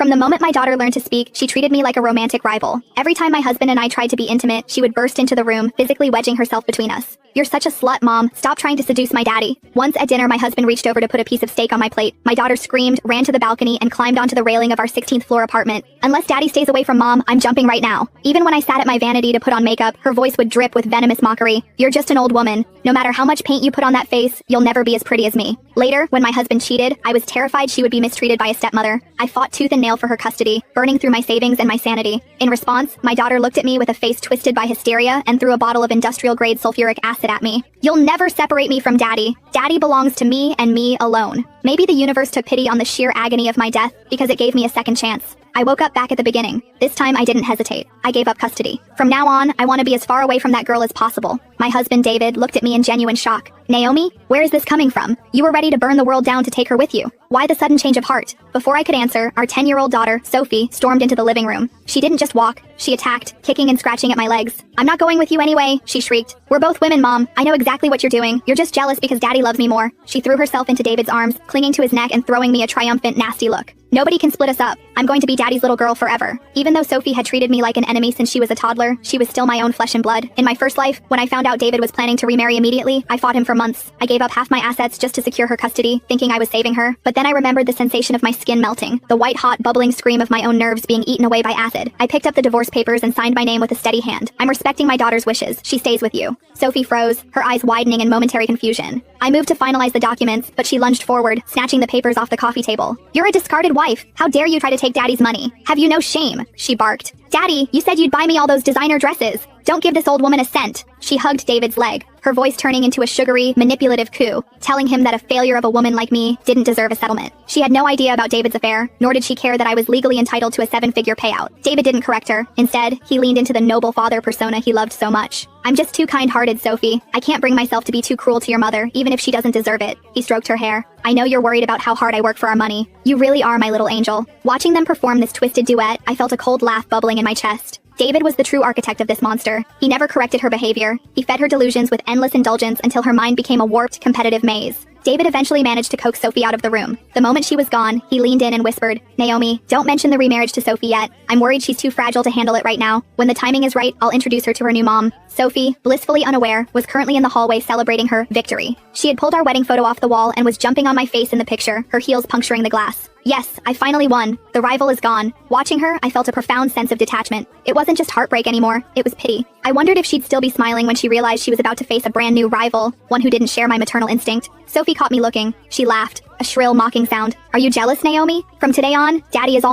From the moment my daughter learned to speak, she treated me like a romantic rival. Every time my husband and I tried to be intimate, she would burst into the room, physically wedging herself between us. "You're such a slut, Mom. Stop trying to seduce my daddy." Once at dinner, my husband reached over to put a piece of steak on my plate. My daughter screamed, ran to the balcony, and climbed onto the railing of our 16th floor apartment. "Unless daddy stays away from Mom, I'm jumping right now." Even when I sat at my vanity to put on makeup, her voice would drip with venomous mockery. "You're just an old woman. No matter how much paint you put on that face, you'll never be as pretty as me." Later, when my husband cheated, I was terrified she would be mistreated by a stepmother. I fought tooth and nail for her custody, burning through my savings and my sanity. In response, my daughter looked at me with a face twisted by hysteria and threw a bottle of industrial-grade sulfuric acid at me. "You'll never separate me from Daddy. Daddy belongs to me and me alone." Maybe the universe took pity on the sheer agony of my death because it gave me a second chance. I woke up back at the beginning. This time I didn't hesitate. I gave up custody. From now on, I want to be as far away from that girl as possible. My husband, David, looked at me in genuine shock. "Naomi, where is this coming from? You were ready to burn the world down to take her with you. Why the sudden change of heart?" Before I could answer, our 10-year-old daughter, Sophie, stormed into the living room. She didn't just walk. She attacked, kicking and scratching at my legs. "I'm not going with you anyway," she shrieked. "We're both women, Mom. I know exactly what you're doing. You're just jealous because Daddy loves me more." She threw herself into David's arms, clinging to his neck and throwing me a triumphant, nasty look. "Nobody can split us up. I'm going to be Daddy's little girl forever." Even though Sophie had treated me like an enemy since she was a toddler, she was still my own flesh and blood. In my first life, when I found out David was planning to remarry immediately, I fought him for months. I gave up half my assets just to secure her custody, thinking I was saving her. But then I remembered the sensation of my skin melting, the white-hot, bubbling scream of my own nerves being eaten away by acid. I picked up the divorce papers and signed my name with a steady hand. "I'm respecting my daughter's wishes. She stays with you." Sophie froze, her eyes widening in momentary confusion. I moved to finalize the documents, but she lunged forward, snatching the papers off the coffee table. "You're a discarded wife. How dare you try to take Daddy's money? Have you no shame?" she barked. "Daddy, you said you'd buy me all those designer dresses. Don't give this old woman a cent." She hugged David's leg, her voice turning into a sugary, manipulative coo, telling him that a failure of a woman like me didn't deserve a settlement. She had no idea about David's affair, nor did she care that I was legally entitled to a 7-figure payout. David didn't correct her. Instead, he leaned into the noble father persona he loved so much. "I'm just too kind-hearted, Sophie. I can't bring myself to be too cruel to your mother, even if she doesn't deserve it." He stroked her hair. "I know you're worried about how hard I work for our money. You really are my little angel." Watching them perform this twisted duet, I felt a cold laugh bubbling in my chest. David was the true architect of this monster. He never corrected her behavior. He fed her delusions with endless indulgence until her mind became a warped, competitive maze. David eventually managed to coax Sophie out of the room. The moment she was gone, he leaned in and whispered, "Naomi, don't mention the remarriage to Sophie yet. I'm worried she's too fragile to handle it right now. When the timing is right, I'll introduce her to her new mom." Sophie, blissfully unaware, was currently in the hallway celebrating her victory. She had pulled our wedding photo off the wall and was jumping on my face in the picture, her heels puncturing the glass. Yes, I finally won. The rival is gone. Watching her, I felt a profound sense of detachment. It wasn't just heartbreak anymore, it was pity. I wondered if she'd still be smiling when she realized she was about to face a brand new rival, one who didn't share my maternal instinct. Sophie caught me looking. She laughed, a shrill, mocking sound. "Are you jealous, Naomi? From today on, Daddy is all